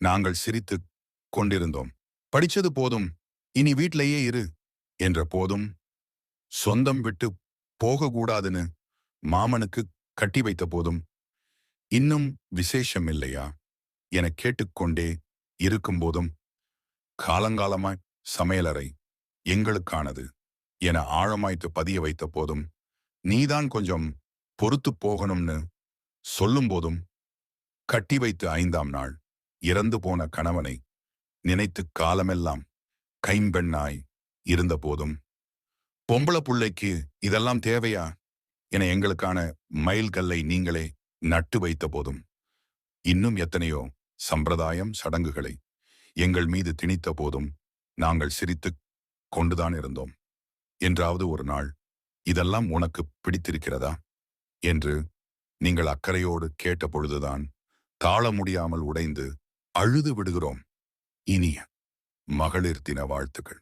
நாங்கள் சிரித்துக் கொண்டிருந்தோம். படிச்சது போதும், இனி வீட்டிலேயே இரு என்ற போதும், சொந்தம் விட்டு போகக்கூடாதுன்னு மாமனுக்கு கட்டி வைத்த போதும், இன்னும் விசேஷம் இல்லையா எனக் கேட்டுக்கொண்டே இருக்கும்போதும், காலங்காலமாய் சமையலறை எங்களுக்கானது என ஆழமாய்த்து பதிய வைத்த போதும், நீதான் கொஞ்சம் பொறுத்துப் போகணும்னு சொல்லும்போதும், கட்டி வைத்து 5ஆம் நாள் இறந்து போன கணவனை நினைத்துக் காலமெல்லாம் கைம்பெண்ணாய் இருந்தபோதும், பொம்பள புள்ளைக்கு இதெல்லாம் தேவையா என எங்களுக்கான மைல்கல்லை நீங்களே நட்டு வைத்த போதும், இன்னும் எத்தனையோ சம்பிரதாயம் சடங்குகளை எங்கள் மீது திணித்த போதும், நாங்கள் சிரித்துக் கொண்டுதான் இருந்தோம். என்றாவது ஒரு நாள், இதெல்லாம் உனக்கு பிடித்திருக்கிறதா என்று நீங்கள் அக்கறையோடு கேட்ட பொழுதுதான் தாழ முடியாமல் உடைந்து அழுது விடுகிறோம். இனிய மகளிர் தின வாழ்த்துக்கள்.